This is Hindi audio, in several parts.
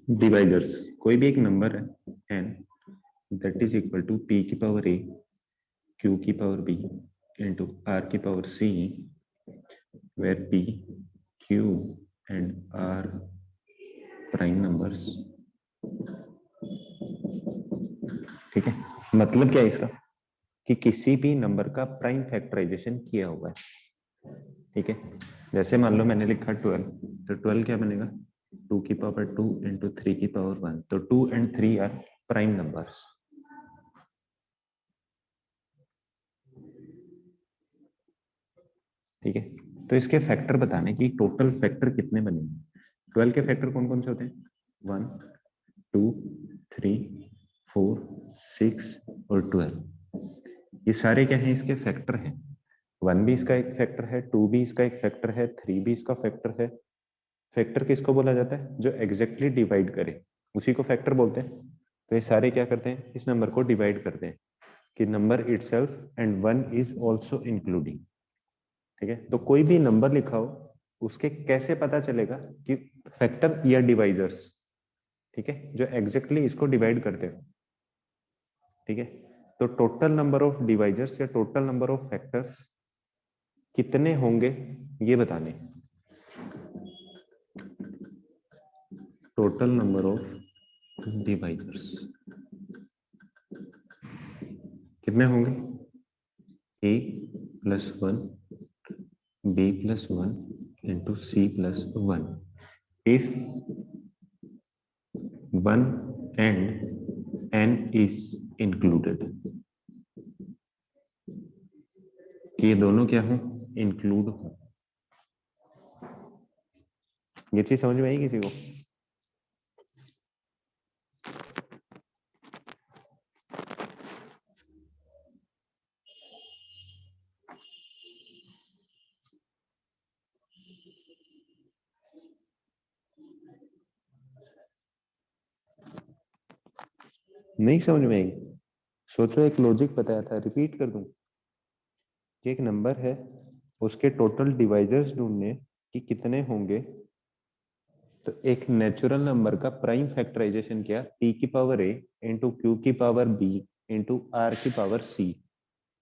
डिवाइजर्स, कोई भी एक नंबर है n that is equal to p की पावर a q की पावर b इंटू r की power c, where p q and r prime numbers. ठीक है, मतलब क्या है इसका कि किसी भी नंबर का प्राइम फैक्टराइजेशन किया हुआ है। ठीक है, जैसे मान लो मैंने लिखा 12, तो 12 क्या बनेगा 2 की पावर 2 इंटू 3 की पावर 1, तो 2 एंड 3 आर प्राइम नंबर्स। ठीक है, तो इसके फैक्टर बताने की टोटल फैक्टर कितने बनेंगे। 12 के फैक्टर कौन कौन से होते हैं 1 2 3 4 6 और 12। ये सारे क्या हैं इसके फैक्टर हैं। 1 भी इसका एक फैक्टर है, 2 भी इसका एक फैक्टर है, 3 भी इसका फैक्टर है। फैक्टर किसको बोला जाता है जो एग्जैक्टली डिवाइड करे उसी को फैक्टर बोलते हैं। तो ये सारे क्या करते हैं इस नंबर को डिवाइड करते हैं कि number itself and 1 is also including. ठीक है, तो कोई भी नंबर लिखा हो उसके कैसे पता चलेगा कि फैक्टर या डिवाइजर्स। ठीक है, जो एग्जैक्टली इसको डिवाइड करते हो। ठीक है, तो टोटल नंबर ऑफ डिवाइजर्स या टोटल नंबर ऑफ फैक्टर्स कितने होंगे ये बताने। टोटल नंबर ऑफ डिवाइजर्स कितने होंगे a plus 1 b plus 1 into c plus 1 if 1 and n is included। कि ये दोनों क्या हो इंक्लूड हो। ये चीज समझ में आई किसी को। नहीं समझ में आई, सोचो एक लॉजिक बताया था रिपीट कर दूं कि एक नंबर है उसके टोटल डिवाइजर्स ढूंढने कि कितने होंगे। तो एक नेचुरल नंबर का प्राइम फैक्टराइजेशन किया p की पावर a इंटू क्यू की पावर b इंटू r की power c।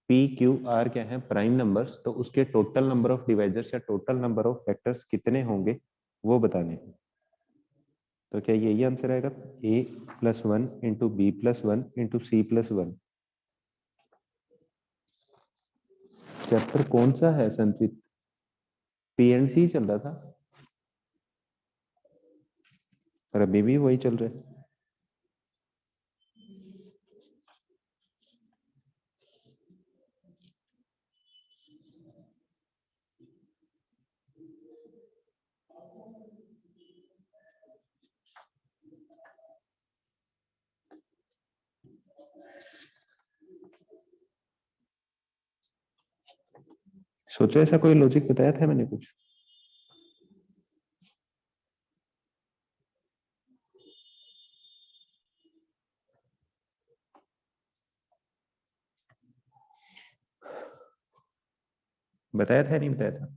p q r क्या है प्राइम नंबर्स, तो उसके टोटल नंबर ऑफ डिवाइजर्स या टोटल नंबर ऑफ फैक्टर्स कितने होंगे वो बताने। तो क्या यही आंसर आएगा a plus 1 into b plus 1 into c plus 1। Chapter कौन सा है संचित, पीएनसी चल रहा था और अभी भी वही चल रहा है। सोचो ऐसा कोई लॉजिक बताया था मैंने कुछ। बताया था नहीं बताया था।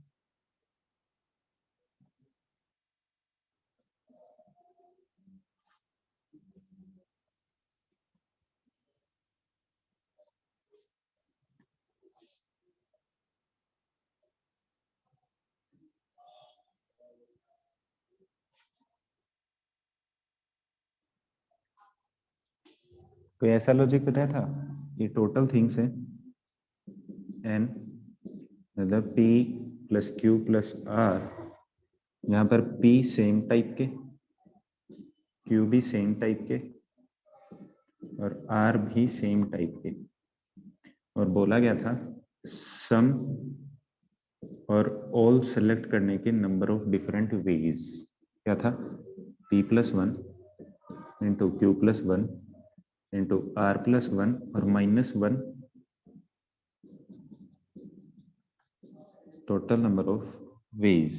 कोई ऐसा लॉजिक बताया था कि टोटल थिंग्स है एन, मतलब p plus q plus r, यहाँ पर p सेम टाइप के, q भी सेम टाइप के और r भी सेम टाइप के। और बोला गया था सम और ऑल सेलेक्ट करने के नंबर ऑफ डिफरेंट वेज। क्या था p plus 1 into q plus 1 into r plus 1 और minus 1, total number of ways.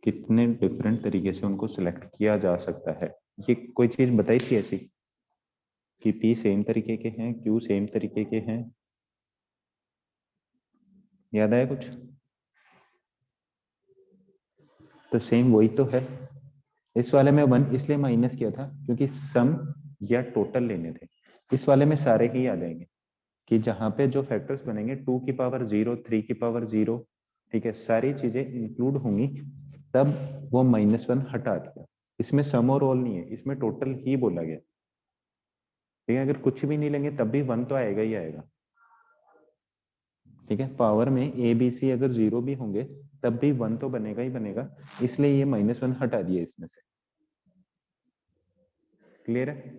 कितने डिफरेंट तरीके से उनको सिलेक्ट किया जा सकता है। ये कोई चीज बताई थी ऐसी कि p सेम तरीके के हैं, q सेम तरीके के हैं, याद आया कुछ। तो सेम वही तो है, इस वाले में 1 इसलिए माइनस किया था क्योंकि सम या टोटल लेने थे। इस वाले में सारे ही आ जाएंगे कि जहां पे जो फैक्टर्स बनेंगे 2 की पावर 0, 3 की पावर 0, ठीक है, सारी चीजें इंक्लूड होंगी, तब वो -1 हटा दिया। इसमें सम और ऑल नहीं है, इसमें टोटल ही बोला गया। ठीक है, अगर कुछ भी नहीं लेंगे तब भी 1 तो आएगा ही आएगा। ठीक है, पावर में ए बी सी अगर 0 भी होंगे तब भी 1 तो बनेगा ही बनेगा, इसलिए ये -1 हटा दिया इसमें से। क्लियर है?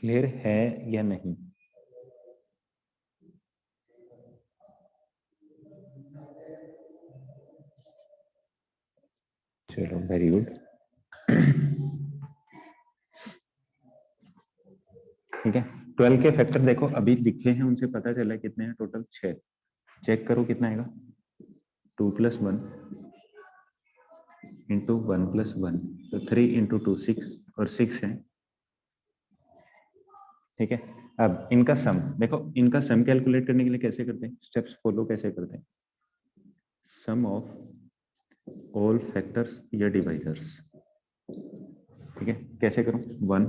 क्लियर है या नहीं? चलो, वेरी गुड। ठीक है, 12 के फैक्टर देखो अभी लिखे हैं, उनसे पता चला कितने हैं टोटल, 6। चेक करो कितना आएगा। 2 + 1 इंटू 1 + 1, तो 3 इंटू 2 6, और 6 है। ठीक है, अब इनका सम देखो, इनका सम कैलकुलेट करने के लिए कैसे करते हैं, स्टेप्स फॉलो कैसे करते हैं। सम ऑफ ऑल फैक्टर्स या डिवाइजर्स। ठीक है, कैसे करूं, 1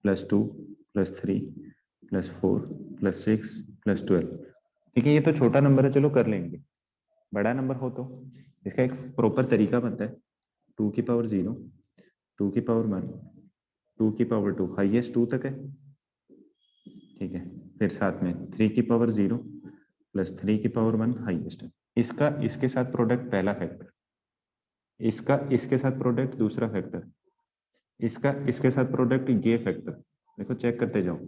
+ 2 + 3 + 4 + 6 + 12। ठीक है, ये तो छोटा नंबर है, चलो कर लेंगे। बड़ा नंबर हो तो इसका एक प्रॉपर तरीका बनता है। 2 की पावर 0, 2 की पावर 1, 2 की पावर 2, हाईएस्ट 2 तक है। ठीक है, फिर साथ में 3 की पावर 0 + 3 की पावर 1 हाईएस्ट है। इसका इसके साथ प्रोडक्ट पहला फैक्टर, इसका इसके साथ प्रोडक्ट दूसरा फैक्टर, इसका इसके साथ प्रोडक्ट ये फैक्टर। देखो चेक करते जाओ,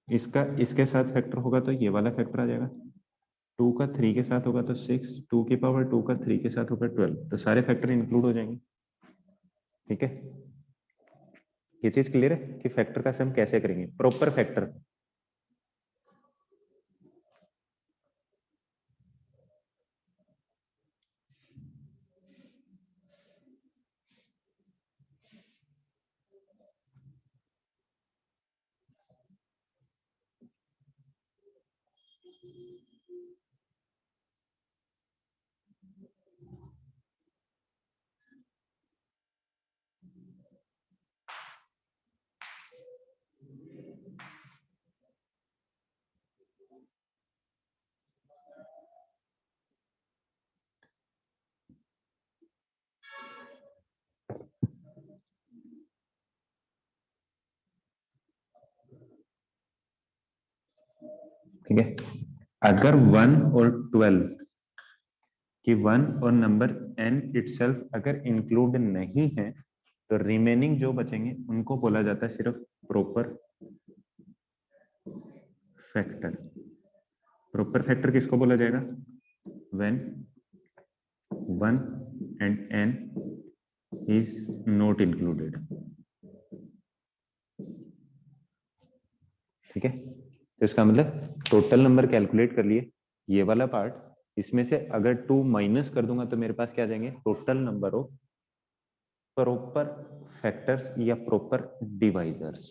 इसका इसके साथ फैक्टर होगा तो ये वाला फैक्टर आ जाएगा, 2 का 3 के साथ होगा तो 6, 2 की पावर 2 का 3 के साथ होगा 12, तो सारे फैक्टर इंक्लूड हो जाएंगे। ठीक है, ये चीज क्लियर है कि फैक्टर का सम कैसे करेंगे, प्रॉपर फैक्टर। ठीक है, अगर 1 और 12 कि 1 और नंबर n इटसेल्फ अगर इंक्लूड नहीं है, तो रिमेनिंग जो बचेंगे उनको बोला जाता है सिर्फ प्रॉपर फैक्टर। प्रॉपर फैक्टर किसको बोला जाएगा, when 1 and n is not included। ठीक है, तो इसका मतलब टोटल नंबर कैलकुलेट कर लिए, ये वाला पार्ट, इसमें से अगर 2 माइनस कर दूंगा तो मेरे पास क्या जाएंगे, total number of proper factors या प्रॉपर डिवाइजर्स।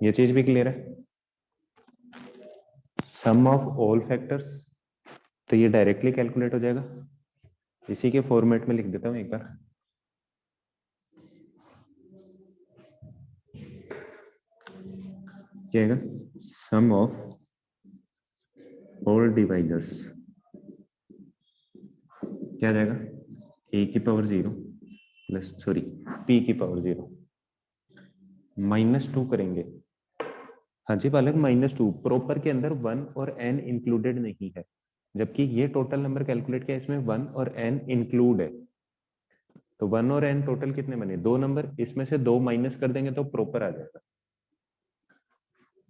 ये चीज भी क्लियर है। सम ऑफ ऑल फैक्टर्स, तो ये डायरेक्टली कैलकुलेट हो जाएगा, इसी के फॉर्मेट में लिख देता हूं एक बार। क्या आएगा, सम ऑफ ऑल डिवाइजर्स, क्या आ जाएगा, ए की पावर 0 प्लस, सॉरी, पी की पावर 0 -2 करेंगे। हाँ जी बालक, -2 प्रॉपर के अंदर 1 और n इंक्लूडेड नहीं है, जबकि ये टोटल नंबर कैलकुलेट किया, इसमें 1 और n इंक्लूड है। तो 1 और n टोटल कितने बने? 2 नंबर, इसमें से 2 माइनस कर देंगे तो प्रॉपर आ जाएगा।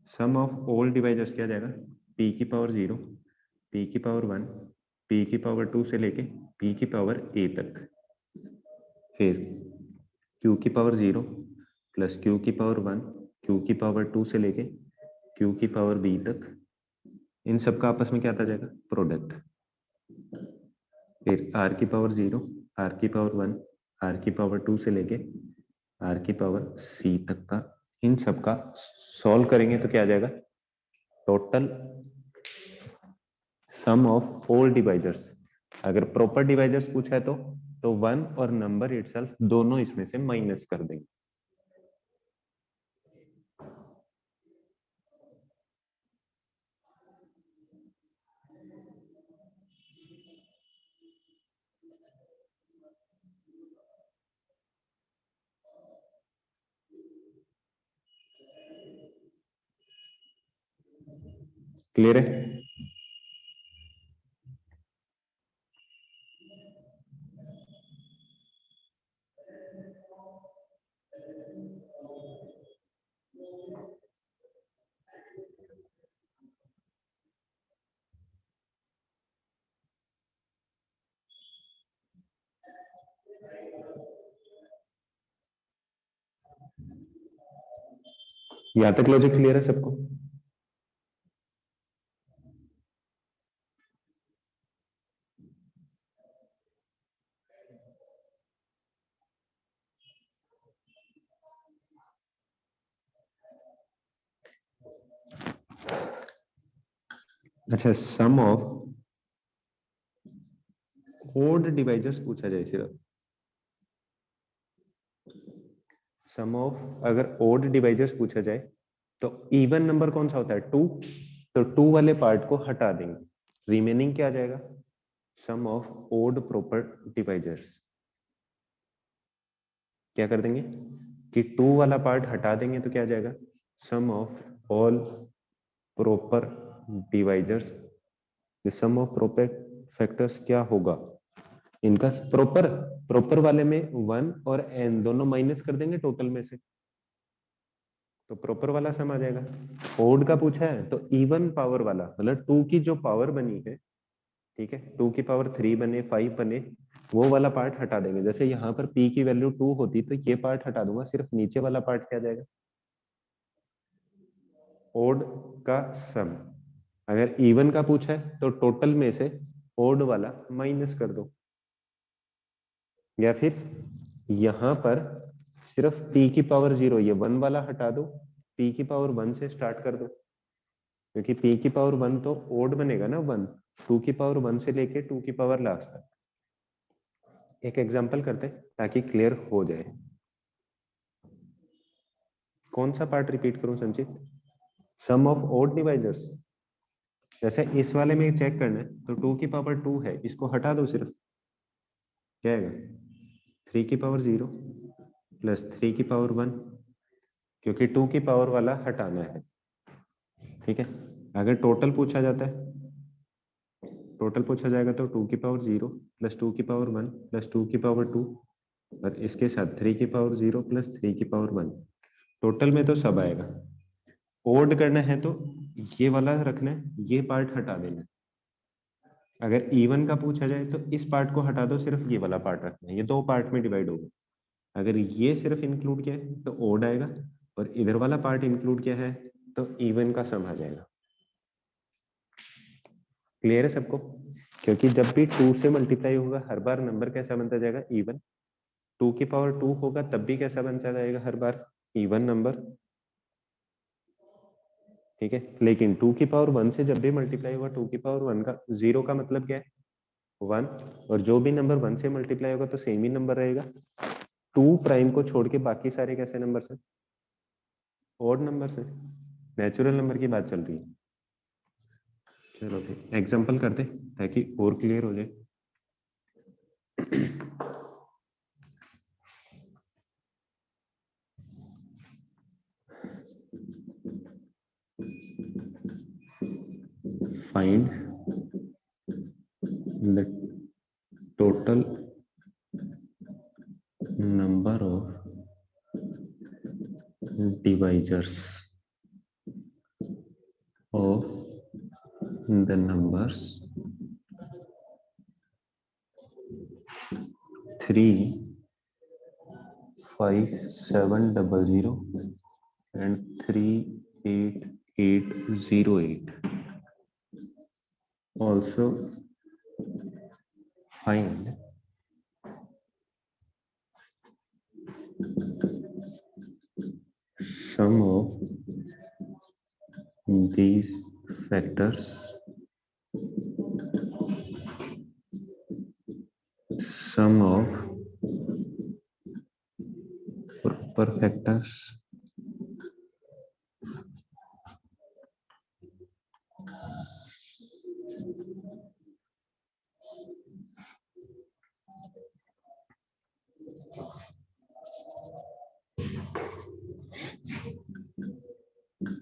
सम ऑफ ऑल डिवाइजर्स क्या जाएगा? p की पावर 0, p की पावर 1, p की पावर 2 से लेके p की पावर a तक, फिर q की पावर 0 प्लस q की पावर 1, q की पावर 2 से लेके q की पावर b तक, इन सब का आपस में क्या आता जाएगा? प्रोडक्ट। फिर r की पावर 0, r की पावर 1, r की पावर 2 से लेके r की पावर c तक का, इन सब का सॉल्व करेंगे तो क्या आ जाएगा? Total sum of all divisors. अगर प्रॉपर डिवाइजर्स पूछा है तो 1 और नंबर इटसेल्फ दोनों इसमें से माइनस कर देंगे। क्लियर है? यहां तक लॉजिक क्लियर है सबको? अच्छा, सम ऑफ ओड डिवाइजर्स पूछा जाए सिर्फ। सम ऑफ अगर ओड डिवाइजर्स पूछा जाए तो इवन नंबर कौन सा होता है? 2। तो 2 वाले पार्ट को हटा देंगे, रिमेनिंग क्या आ जाएगा? Sum of odd proper divisors. क्या कर देंगे कि 2 वाला पार्ट हटा देंगे तो क्या आ जाएगा? Sum of all proper divisors. Sum of proper factors क्या होगा इनका? प्रॉपर प्रॉपर वाले में 1 और n दोनों माइनस कर देंगे टोटल में से, तो प्रॉपर वाला सम आ जाएगा। ओड का पूछा है तो इवन पावर वाला, मतलब 2 की जो पावर बनी है, ठीक है, 2 की पावर 3 बने, 5 बने, वो वाला पार्ट हटा देंगे। जैसे यहाँ पर p की वैल्यू 2 होती तो ये पार्ट हटा दूंगा, सिर्फ नीचे वाला पार्ट क्या जाएगा? ओड का सम। अगर इवन का पूछा है तो टोटल में से ओड वाला माइनस कर दो, या फिर यहां पर सिर्फ p की पावर 0, ये 1 वाला हटा दो, p की पावर 1 से स्टार्ट कर दो, क्योंकि p की पावर 1 तो ओड बनेगा ना 1, 2 की पावर 1 से लेके 2 की पावर लास्ट तक। एक एग्जांपल करते हैं ताकि क्लियर हो जाए। कौन सा पार्ट रिपीट करूं संचित? सम ऑफ ओड डिवाइजर्स। जैसे इस वाले में चेक करना है तो 2 की पावर 2 है, इसको हटा दो, सिर्फ क्या आएगा? 3 की पावर 0 प्लस 3 की पावर 1, क्योंकि 2 की पावर वाला हटाना है। ठीक है, अगर टोटल पूछा जाता है, टोटल पूछा जाएगा तो 2 की पावर 0 प्लस 2 की पावर 1 प्लस 2 की पावर 2, और इसके साथ 3 की पावर 0 प्लस 3 की पावर 1, टोटल में तो सब आएगा। ओड करना है तो ये वाला रखना है, ये पार्ट हटा देना है। अगर इवन का पूछा जाए तो इस पार्ट को हटा दो, सिर्फ ये वाला पार्ट रखना है, ये 2 पार्ट में डिवाइड होगा। अगर ये सिर्फ इंक्लूड किया है तो ओड आएगा, और इधर वाला पार्ट इंक्लूड किया है तो इवन का सम आ जाएगा। क्लियर है सबको? क्योंकि जब भी 2 से मल्टीप्लाई होगा हर बार नंबर कैसा बनता जाएगा? इवन। 2 की पावर 2 होगा तब भी कैसा बनता जाएगा हर बार? Even number. ठीक है, लेकिन 2 की पावर 1 से जब भी मल्टीप्लाई होगा 2 की पावर 1 का 0 का मतलब क्या है? 1, और जो भी नंबर 1 से मल्टीप्लाई होगा तो सेम ही नंबर रहेगा। 2 प्राइम को छोड़ के बाकी सारे कैसे नंबर से? ऑड नंबर से। नेचुरल नंबर की बात चल रही है। चलो एग्जांपल करते ताकि और क्लियर हो जाए। Find the total integers of the numbers 35700 and 38808. Also find sum of these factors, sum of proper factors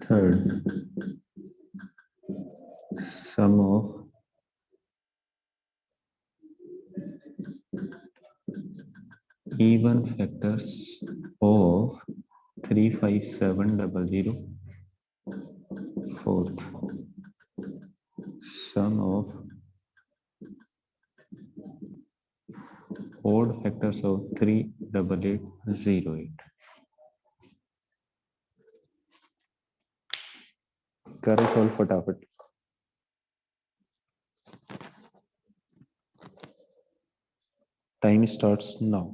third, sum of even factors of 35700. Fourth, sum of odd factors of 38808. करो सॉल्व फटाफट. Time starts now.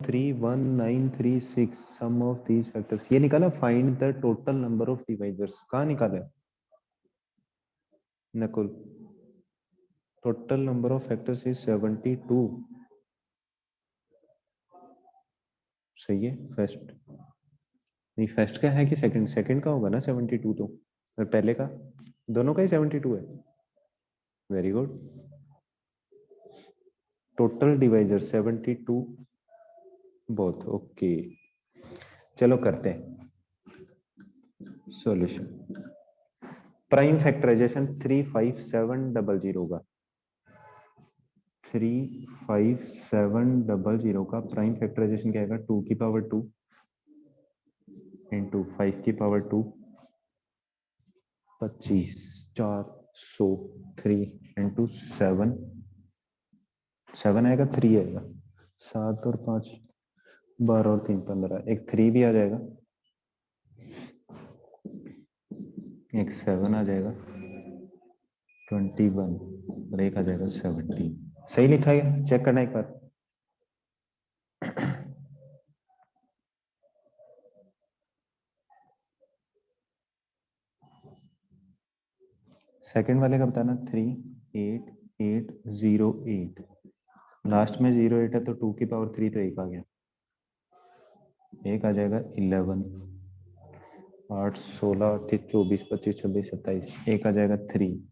31936 sum of these factors, ये निकाला find the total number of divisors, कहाँ निकाला है Nakul? Total number of factors is 72। सही है। फर्स्ट नहीं, फर्स्ट का है कि सेकंड? सेकंड का होगा ना 72 तो, और पहले का? दोनों का ही 72 है। Very good. Total divisor 72 both. Okay, चलो करते हैं सॉल्यूशन। प्राइम फैक्टराइजेशन 35700 होगा। 35700 का प्राइम फैक्टराइजेशन क्या आएगा? 2 की पावर 2 इंटू 5 की पावर 2, 25, 400, 3 इंटू 7, 7 आएगा, 3 आएगा, 7 और 5 12 और 3 15, एक 3 भी आ जाएगा। एक 7 आ जाएगा, 21 और एक आ जाएगा 17। सही लिखा है, चेक करना एक बार। सेकंड वाले का बताना 38808। लास्ट में 08 है तो 2 की पावर 3 तो एक आ गया, एक आ जाएगा 11, 8 16 28 24 25 26 27, एक आ जाएगा 3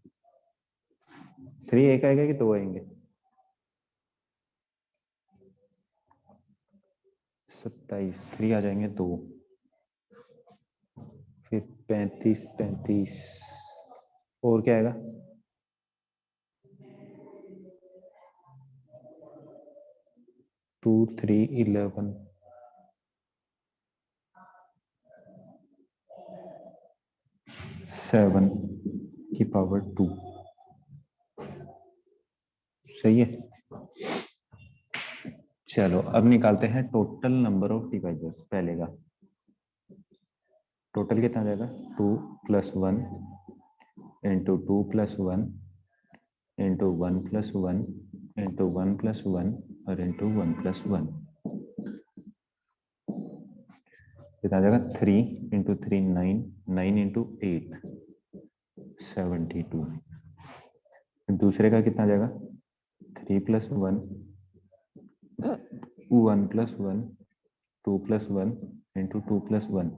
एक आएगा कि 2 आएंगे? 27, 3 आ जाएंगे 2, फिर 35 35 और क्या आएगा? 2 3 11, 7 की पावर 2। सही है। चलो अब निकालते हैं टोटल नंबर ऑफ डिवाइजर्स। पहले का टोटल कितना आ जाएगा? 2 + 1 इंटू 2 + 1 इंटू 1 + 1 इंटू 1 + 1 और इंटू 1 + 1। कितना आ जाएगा? 3 इंटू 3 9, 9 इंटू 8 72। दूसरे का कितना आ जाएगा? 3 + 1 1 + 1 2 + 1 इंटू 2 + 1,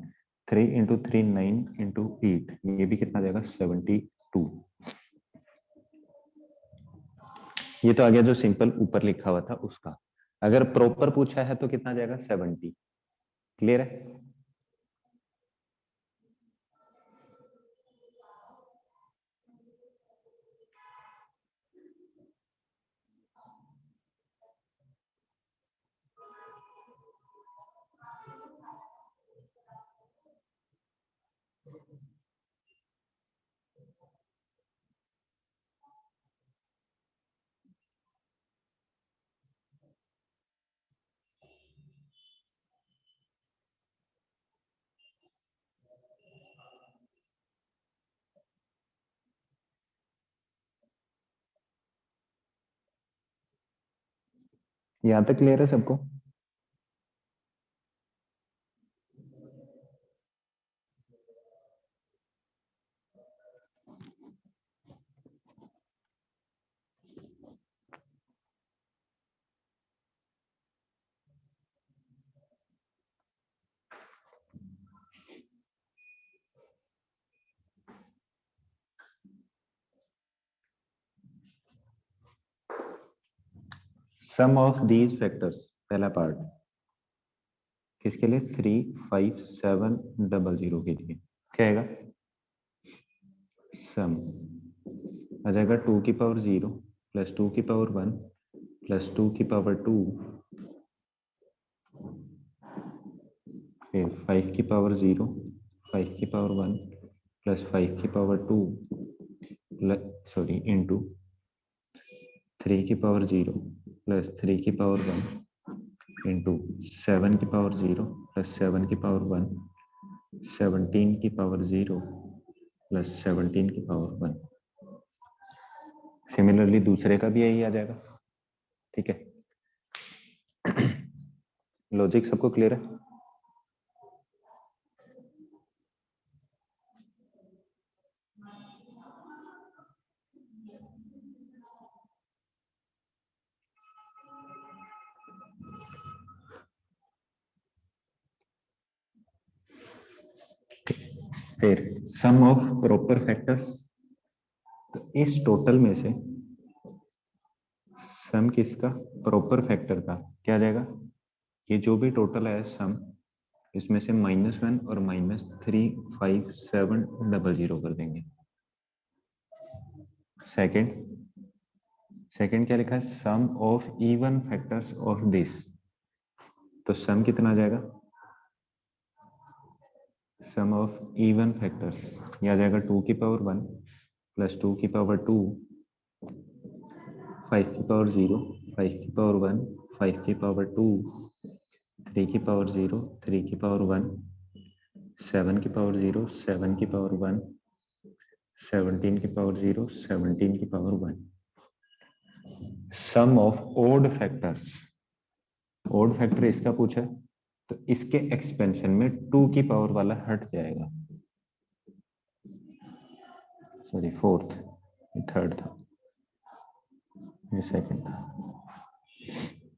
3 इंटू 3 9 इंटू 8, ये भी कितना आ जाएगा? 72। ये तो आ गया जो सिंपल ऊपर लिखा हुआ था उसका। अगर प्रॉपर पूछा है तो कितना आ जाएगा? 70। क्लियर है? यहां तक क्लियर है सबको? सम ऑफ दीज फैक्टर्स, पहला पार्ट किसके लिए? 35700 के लिए। क्या आएगा? सम आ जाएगा 2 की पावर 0 + 2 की पावर 1 + 2 की पावर 2, फिर 5 की पावर 0 5 की पावर 1 + 5 की पावर 2 सॉरी इंटू 3 की पावर 0 + 3 की पावर 1 इंटू 7 की पावर 0 + 7 की पावर 1, 17 की पावर 0 + 17 की पावर 1। सिमिलरली दूसरे का भी यही आ जाएगा। ठीक है, लॉजिक सबको क्लियर है? फिर सम ऑफ प्रॉपर फैक्टर्स, तो इस टोटल में से सम किसका? प्रॉपर फैक्टर का। क्या आ जाएगा? ये जो भी टोटल है सम, इसमें से -1 और -35700 कर देंगे। सेकंड क्या लिखा है? Sum of even factors of this, तो सम कितना आ जाएगा? सम ऑफ इवन फैक्टर्स ये आ जाएगा 2 की पावर 1 + 2 की पावर 2, 5 की पावर 0 5 की पावर 1 5 की पावर 2, 3 की पावर 0 3 की पावर 1, 7 की पावर 0 7 की पावर 1, 17 की पावर 0, 17 की power 1। Sum of odd factors, odd factor इसका पूछा है, तो इसके एक्सपेंशन में 2 की पावर वाला हट जाएगा, सॉरी फोर्थ, थर्ड था, ये सेकंड था।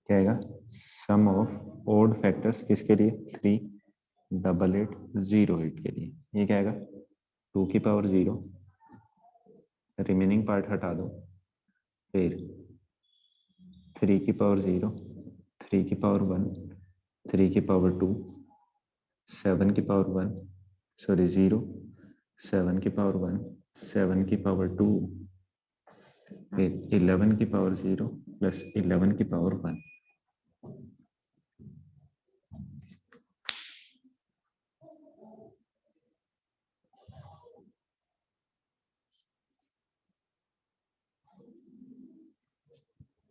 क्या आएगा? सम ऑफ ओड फैक्टर्स किसके लिए? 38808 के लिए। ये क्या आएगा? 2 की पावर 0, रिमेनिंग पार्ट हटा दो, फिर 3 की पावर 0, 3 की पावर 1, 3 की पावर 2, 7 की पावर 1, सॉरी 0, 7 की पावर 1, 7 की पावर 2, फिर 11 की पावर 0 प्लस 11 की पावर 1।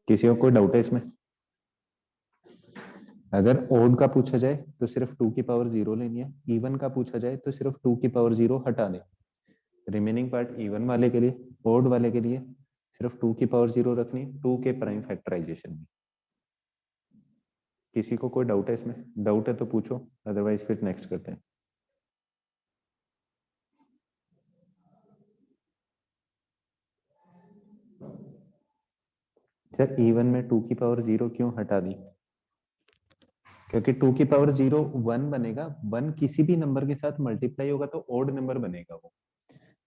किसी को कोई डाउट है इसमें? अगर ओड का पूछा जाए तो सिर्फ 2 की पावर 0 लेनी है, इवन का पूछा जाए तो सिर्फ 2 की पावर 0 हटा दे, रिमेनिंग पार्ट इवन वाले के लिए, ओड वाले के लिए सिर्फ 2 की पावर 0 रखनी, 2 के प्राइम फैक्टराइजेशन में। किसी को कोई डाउट है इसमें? डाउट है तो पूछो, अदरवाइज फिर नेक्स्ट करते हैं। सर इवन में 2 की पावर 0 क्यों हटा दी? क्योंकि 2 की पावर 0 1 बनेगा, 1 किसी भी नंबर के साथ मल्टीप्लाई होगा तो ओड नंबर बनेगा वो,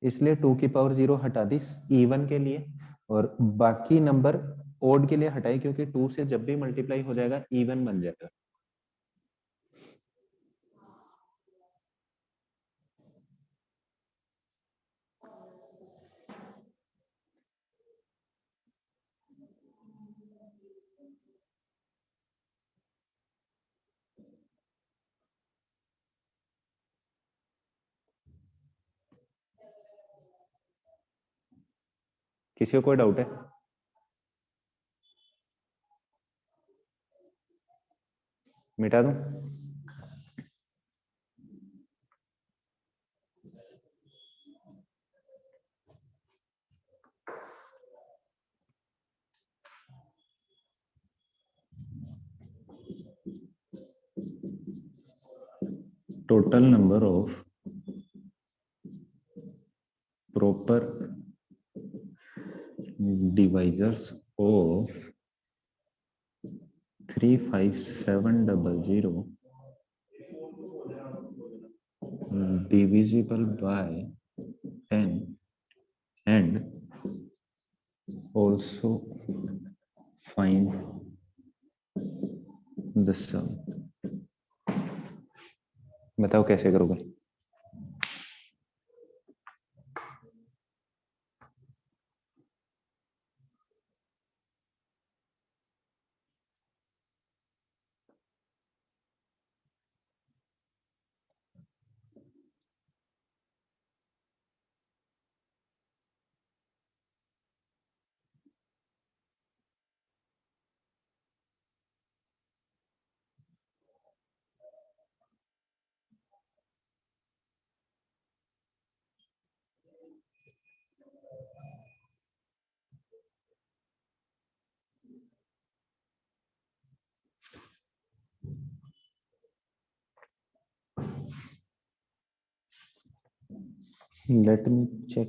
इसलिए 2 की पावर 0 हटा दी इवन के लिए, और बाकी नंबर ओड के लिए हटाई, क्योंकि 2 से जब भी मल्टीप्लाई हो जाएगा इवन बन जाएगा। किसी को कोई डाउट है? मिटा दूं? Total number of proper divisors of 35700 divisible by 10 and also find the sum। बताओ कैसे करोगे? Let me check।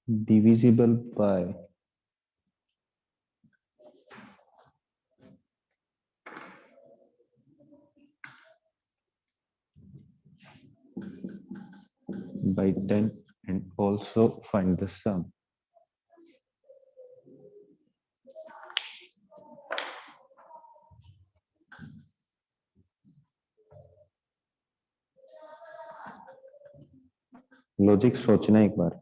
Divisible by by 10 and also find the sum। Logic सोचना एक बार।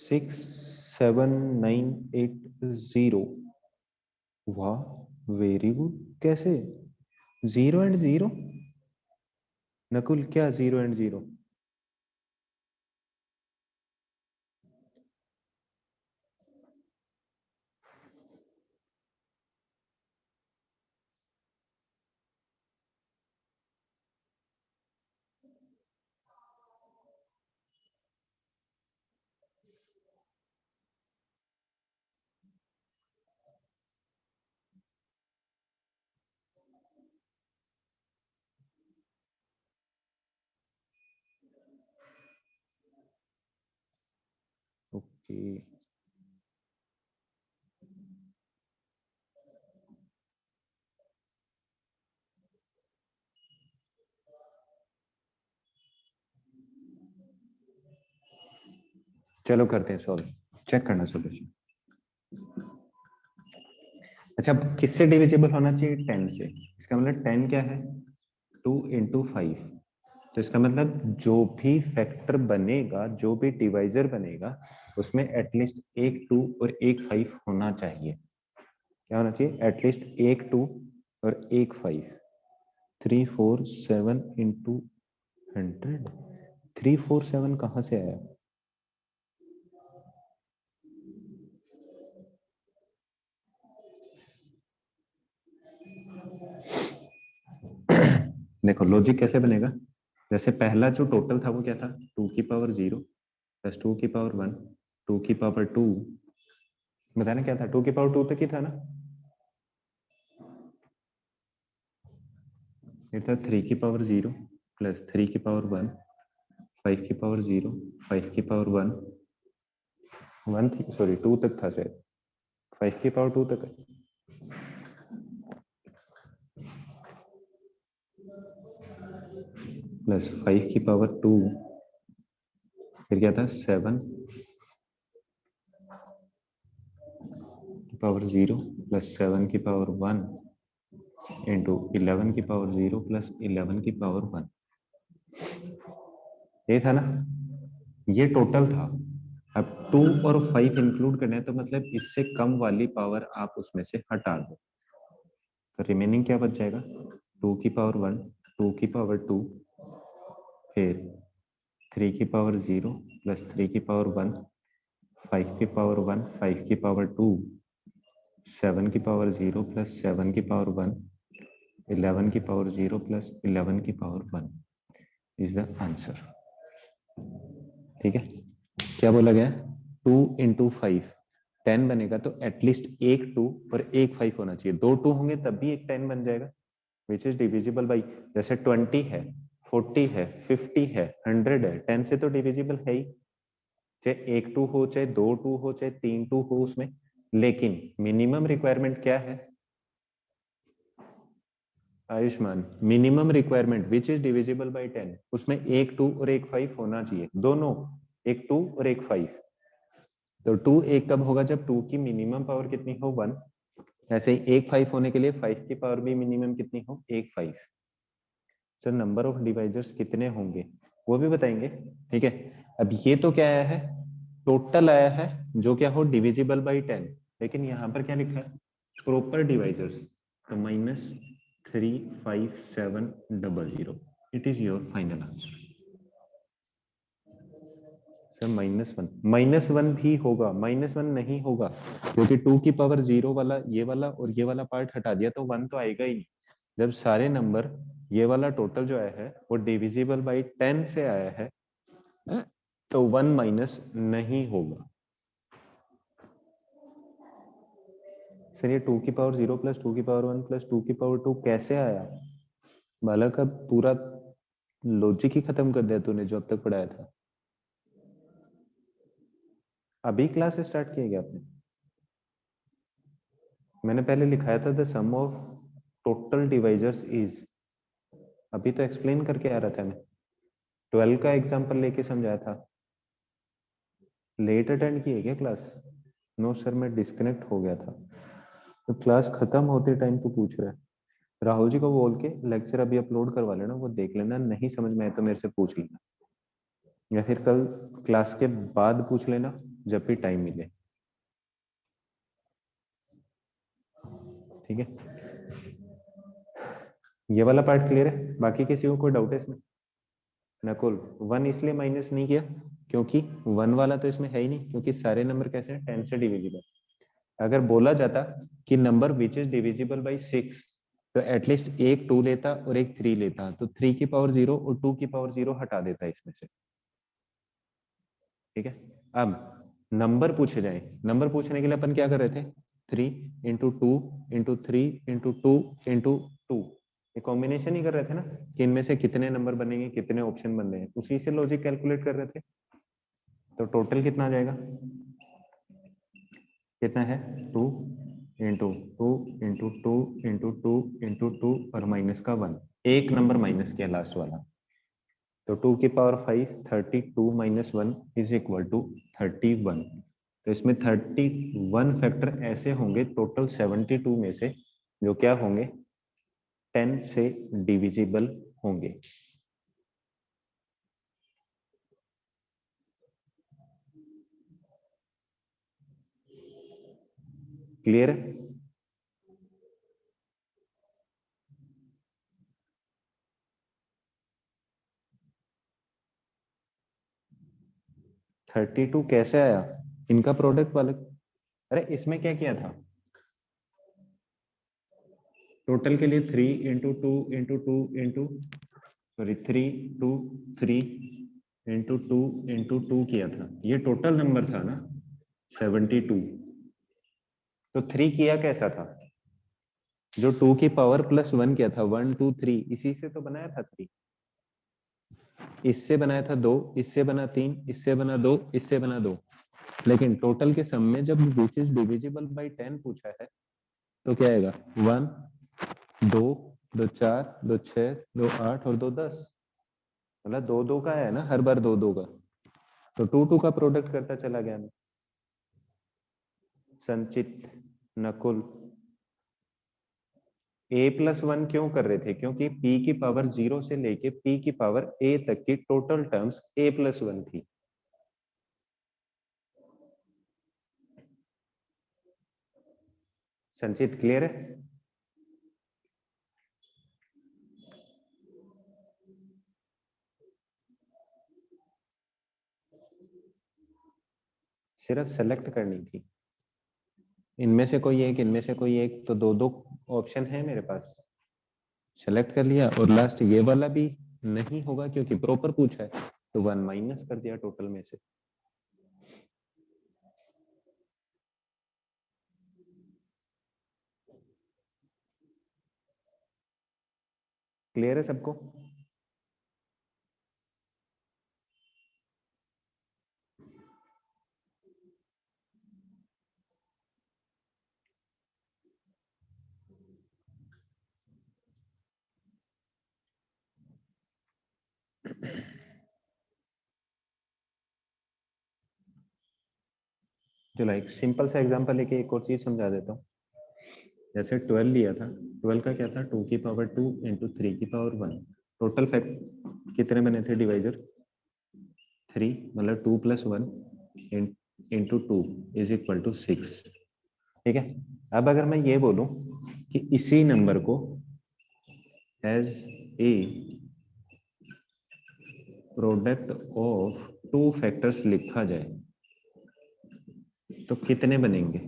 67980। वाह, वेरी गुड। कैसे? 0 एंड 0? नकुल, क्या 0 एंड 0? ओके, चलो करते हैं सॉल्व। चेक करना सॉल्यूशन। अच्छा, अब किससे डिविजिबल होना चाहिए? 10 से। इसका मतलब 10 क्या है? 2 इंटू 5। तो इसका मतलब जो भी फैक्टर बनेगा, जो भी डिवाइजर बनेगा, उसमें एटलीस्ट एक 2 और एक 5 होना चाहिए। क्या होना चाहिए? एटलीस्ट एक 2 और एक 5। 3 4 7 इंटू 100। 3 4 7 कहाँ से आया? देखो लॉजिक कैसे बनेगा। जैसे पहला जो टोटल था वो क्या था? 2 की पावर 0 प्लस 2 की पावर 1, 2 की पावर 2। बताना क्या था? 2 की पावर 2 तक ही था ना। फिर था 3 की पावर 0 प्लस 3 की पावर 1, 5 की पावर 0, 5 की पावर 1, 1 थी सॉरी 2 तक था शायद, 5 की पावर 2 तक है। प्लस 5 की पावर 2, फिर क्या था? 7 की पावर 0 प्लस 7 की पावर 1 इंटू 11 की पावर 0 प्लस 11 की पावर 1। ये था ना, ये टोटल था। अब 2 और 5 इंक्लूड करने हैं, तो मतलब इससे कम वाली पावर आप उसमें से हटा दो, तो रिमेनिंग क्या बच जाएगा? 2 की पावर 1, 2 की पावर 2, फिर 3 की पावर 0 प्लस 3 की पावर 1, 5 की पावर 1, 5 की पावर 2, 7 की पावर 0 प्लस 7 की पावर 1, 11 की पावर 0 प्लस 11 की पावर 1 इज द आंसर। ठीक है, क्या बोला गया? 2 इंटू 5 10 बनेगा, तो एटलीस्ट एक 2 और एक 5 होना चाहिए। दो 2 होंगे तब भी एक 10 बन जाएगा, विच इज डिविजिबल बाई। जैसे 20 है, 40 है, 50 है, 100 है, 10 से तो डिविजिबल है ही। चाहे एक 2 हो, चाहे दो 2 हो, चाहे तीन 2 हो उसमें, लेकिन मिनिमम रिक्वायरमेंट क्या है Ayushman? Minimum requirement which is divisible by 10, उसमें एक 2 और एक 5 होना चाहिए, दोनों, एक 2 और एक 5। तो 2 एक कब होगा? जब 2 की मिनिमम पावर कितनी हो? 1। ऐसे ही एक 5 होने के लिए 5 की पावर भी मिनिमम कितनी हो? एक 5। सर नंबर ऑफ डिवाइजर्स कितने होंगे वो भी बताएंगे। ठीक है, अब ये तो क्या आया है? टोटल आया है, जो क्या हो? Divisible by 10। लेकिन यहां पर क्या लिखा है? Proper divisors. तो -35700, it is your final answer. Sir -1 भी होगा, -1 नहीं होगा, क्योंकि 2 की पावर 0 वाला ये वाला और ये वाला पार्ट हटा दिया तो 1 तो आएगा ही नहीं। जब सारे नंबर, ये वाला टोटल जो आया है वो डिविजिबल बाई 10 से आया है, तो 1 माइनस नहीं होगा। सर ये 2 की पावर 0 प्लस 2 की पावर 1 प्लस 2 की पावर 2 कैसे आया? बालक का पूरा लॉजिक ही खत्म कर दिया तूने जो अब तक पढ़ाया था। अभी क्लास स्टार्ट किया क्या आपने? मैंने पहले लिखाया था the sum of total divisors is, अभी तो एक्सप्लेन करके आ रहा था मैं। 12 का एग्जांपल लेके समझाया था। लेट अटेंड किए क्या क्लास? नो सर मैं डिस्कनेक्ट हो गया था। तो क्लास खत्म होते टाइम तो पूछ रहा है। राहुल जी को बोल के लेक्चर अभी अपलोड करवा लेना, वो देख लेना, नहीं समझ में आए तो मेरे से पूछ लेना, या फिर कल क्लास के बाद पूछ लेना जब भी टाइम मिले। ठीक है, ये वाला पार्ट क्लियर है? बाकी किसी को कोई डाउट है इसमें? नकुल 1 इसलिए माइनस नहीं किया क्योंकि 1 वाला तो इसमें है ही नहीं, क्योंकि सारे नंबर कैसे हैं? 10 से डिविजिबल। अगर बोला जाता कि number which is divisible by 6, तो एटलीस्ट एक 2 लेता और एक 3 लेता, तो 3 की पावर 0 और 2 की पावर 0 हटा देता इसमें से। ठीक है, अब नंबर पूछे जाए, नंबर पूछने के लिए अपन क्या कर रहे थे? 3 इंटू 2 इंटू 3 इंटू 2 इंटू 2, ये कॉम्बिनेशन ही कर रहे थे ना, कि इनमें से कितने नंबर बनेंगे, कितने ऑप्शन बन रहे हैं, उसी से लॉजिक कैलकुलेट कर रहे थे। तो टोटल कितना आ जाएगा? कितना है? 2 इंटू 2 इंटू 2 इंटू 2 इंटू 2 और माइनस का 1, एक नंबर माइनस किया लास्ट वाला। तो 2 की power 5, 32 minus 1 is equal to 31। तो इसमें 31 फैक्टर ऐसे होंगे टोटल 72 में से जो क्या होंगे 10 से डिविजिबल होंगे। क्लियर है? थर्टी टू कैसे आया? इनका प्रोडक्ट वाले, अरे इसमें क्या किया था, टोटल के लिए 3 इंटू 2 किया था। ये टोटल नंबर था ना 72। तो 3 किया कैसा था, जो 2 की पावर प्लस 1 किया था, 1 2 3, इसी से तो बनाया था 3। इससे बनाया था 2, इससे बना 3, इससे बना 2, इससे बना 2। लेकिन टोटल के सम में जब विच इज डिविजिबल बाई 10 पूछा है तो क्या आएगा, 1 2 2 4 2 6 2 8 और 2 10। मतलब 2 2 का है ना, हर बार 2 2 का, तो 2 2 का प्रोडक्ट करता चला गया मैं। संचित, नकुल, a+1 क्यों कर रहे थे, क्योंकि p की पावर 0 से लेके p की पावर a तक की टोटल टर्म्स a+1 थी। संचित क्लियर है? सिर्फ सेलेक्ट करनी थी, इनमें से कोई एक, इनमें से कोई एक, तो दो दो ऑप्शन है मेरे पास, सेलेक्ट कर लिया। और लास्ट ये वाला भी नहीं होगा क्योंकि प्रॉपर पूछा है, तो 1 माइनस कर दिया टोटल में से। क्लियर है सबको? चलो एक सिंपल सा एग्जांपल लेके एक और चीज समझा देता हूँ। जैसे 12 लिया था, 12 का क्या था, 2 की पावर 2 इंटू 3 की पावर 1। टोटल फैक्ट कितने बने थे डिवाइजर, 3, मतलब 2 + 1 इंटू 2 इज इक्वल टू 6। ठीक है, अब अगर मैं ये बोलूं कि इसी नंबर को as a product of two factors लिखा जाए तो कितने बनेंगे,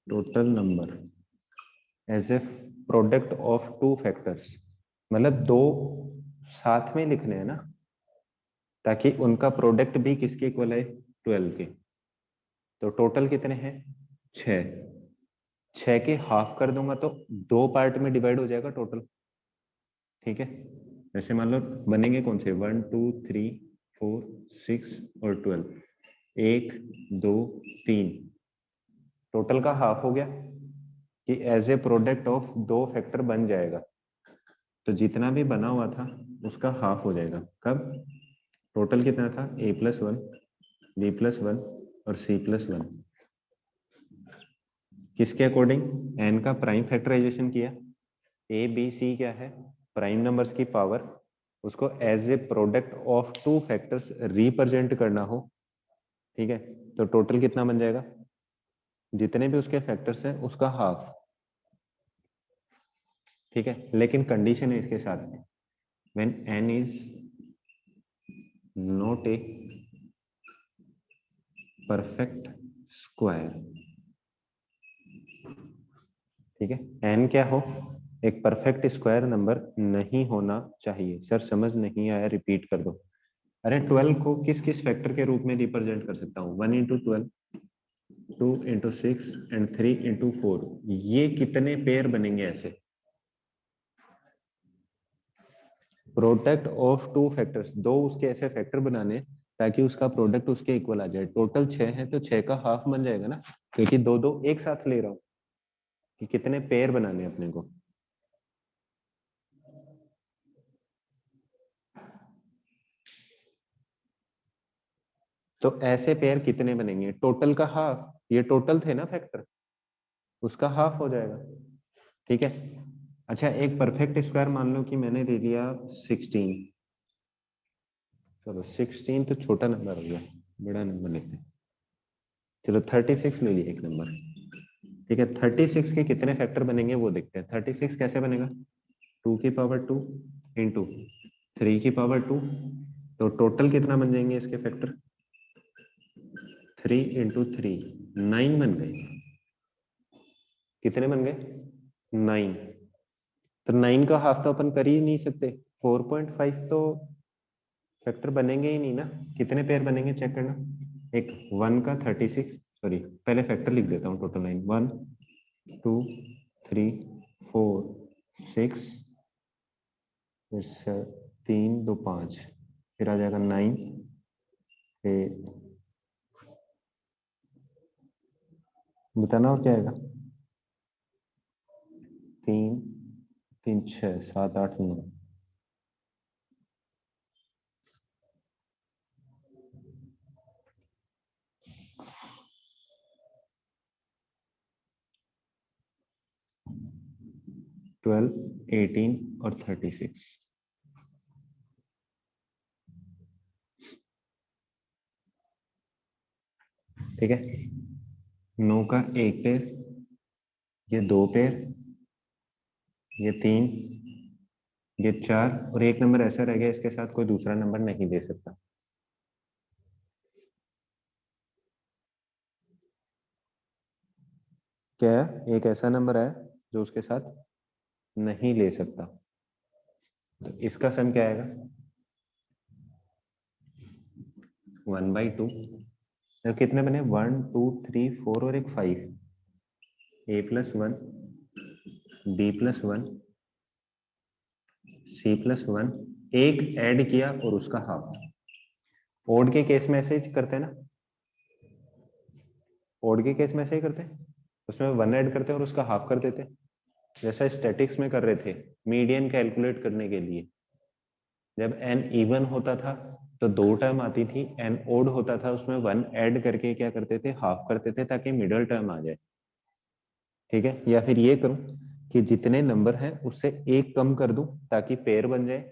total number as a product of two factors, मतलब दो साथ में लिखने हैं ना, ताकि उनका प्रोडक्ट भी किसके इक्वल है, 12 के। तो टोटल कितने हैं, 6। 6 के हाफ कर दूंगा तो दो पार्ट में डिवाइड हो जाएगा टोटल। ठीक है, वैसे मान लो बनेंगे कौन से, 1 2 3 4 6 और 12, 1 2 3, टोटल का हाफ हो गया कि एज ए प्रोडक्ट ऑफ दो फैक्टर बन जाएगा। तो जितना भी बना हुआ था उसका हाफ हो जाएगा। कब, टोटल कितना था, a+1 b+1 और c+1, किसके अकॉर्डिंग, एन का प्राइम फैक्टराइजेशन किया। ए बी सी क्या है, प्राइम नंबर्स की पावर, उसको as a product of two factors represent करना हो। ठीक है, तो टोटल कितना बन जाएगा, जितने भी उसके फैक्टर्स हैं उसका हाफ। ठीक है, लेकिन कंडीशन है इसके साथ में, when n is not a perfect square. ठीक है, n क्या हो, एक परफेक्ट स्क्वायर नंबर नहीं होना चाहिए। सर समझ नहीं आया, रिपीट कर दो। अरे 12 को किस किस फैक्टर के रूप में रिप्रेजेंट कर सकता हूँ, 1 इंटू 12, 2 इंटू 6 एंड 3 इंटू 4। ये कितने पेयर बनेंगे ऐसे, प्रोडक्ट ऑफ टू फैक्टर्स, दो उसके ऐसे फैक्टर बनाने ताकि उसका प्रोडक्ट उसके इक्वल आ जाए। टोटल 6 है तो 6 का हाफ बन जाएगा ना, क्योंकि दो दो एक साथ ले रहा हूं, कि कितने पेयर बनाने अपने को। तो ऐसे पेयर कितने बनेंगे? टोटल का हाफ, ये टोटल थे ना फैक्टर, उसका हाफ हो जाएगा। ठीक है। अच्छा, एक परफेक्ट स्क्वायर मान लो कि मैंने ले लिया 16। चलो 16 तो छोटा नंबर हो गया, बड़ा नंबर लेते हैं। चलो 36 ले लिया एक नंबर। ठीक है, 36 के कितने फैक्टर बनेंगे वो देखते हैं। 36 कैसे बनेगा? 2 की पावर 2 इंटू 3 की पावर 2। तो टोटल कितना बन जाएंगे इसके फैक्टर? 3 इंटू 3, 9 बन गए। कितने बन गए? 9। तो 9 का हाफ तो अपन कर ही नहीं सकते, 4.5 तो फैक्टर बनेंगे ही नहीं ना। कितने पेयर बनेंगे चेक करना। एक 1 का 36, सॉरी पहले फैक्टर लिख देता हूँ। टोटल 9, 1 2 3 4 6, फिर 3 2 5, फिर आ जाएगा 9, फिर बताना और क्या आएगा? 3 3 6 7 8 9। ट्वेल्व, 18 और 36। ठीक है, 9 का एक पेयर, ये 2 पेयर, ये 3, ये 4, और एक नंबर ऐसा रह गया, इसके साथ कोई दूसरा नंबर नहीं दे सकता। क्या है? एक ऐसा नंबर है जो उसके साथ नहीं ले सकता। तो इसका सम क्या आएगा? 1/2। तो कितने बने? 1 2 3 4 और एक 5। a+1, b+1, c+1, एक ऐड किया और उसका हाफ। ओड के केस में ऐसे ही करते हैं ना, ओड के केस में ऐसे ही करते हैं। उसमें 1 ऐड करते हैं और उसका हाफ कर देते हैं, जैसा स्टैटिक्स में कर रहे थे मीडियन कैलकुलेट करने के लिए। जब n इवन होता था तो 2 टर्म आती थी, n ओड होता था उसमें 1 ऐड करके क्या करते थे? हाफ करते थे, ताकि मिडल टर्म आ जाए। ठीक है, या फिर ये करूं कि जितने नंबर हैं उससे एक कम कर दूं ताकि पेयर बन जाए,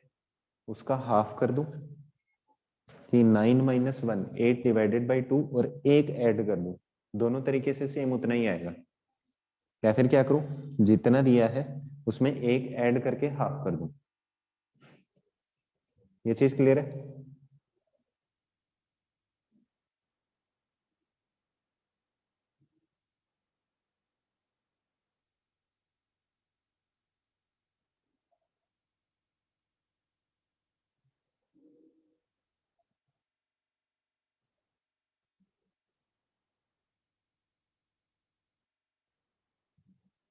उसका हाफ कर दूं कि 9 - 1 8/2 और एक ऐड कर दूं। दोनों तरीके से सेम उतना ही आएगा। या फिर क्या करूं, जितना दिया है उसमें एक ऐड करके हाफ कर दूं। ये चीज क्लियर है?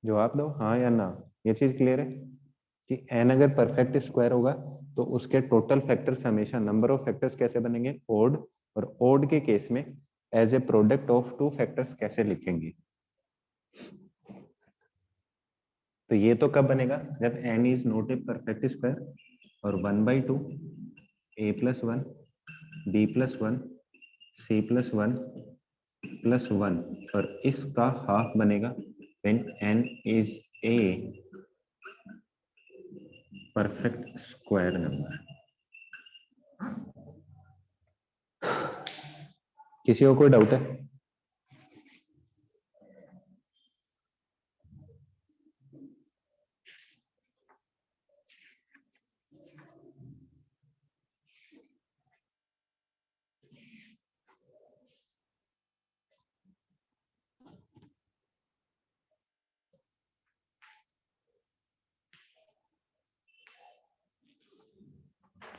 जवाब दो हाँ या ना। ये चीज क्लियर है कि n अगर परफेक्ट स्क्वायर होगा तो उसके टोटल फैक्टर्स हमेशा नंबर ऑफ फैक्टर्स कैसे बनेंगे? ओड। और ओड के केस में as a product of two factors कैसे लिखेंगे? तो ये तो कब बनेगा? जब n is not a perfect square और 1/2 a+1 b+1 c+1 +1 और इसका हाफ बनेगा when n is a perfect square number. किसी को कोई डाउट है?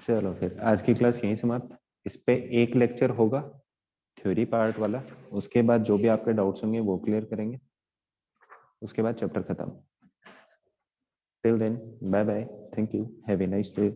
चलो फिर आज की क्लास यहीं समाप्त। इस पे एक लेक्चर होगा थ्योरी पार्ट वाला, उसके बाद जो भी आपके डाउट्स होंगे वो क्लियर करेंगे, उसके बाद चैप्टर खत्म। Till then bye bye, thank you, have a nice day.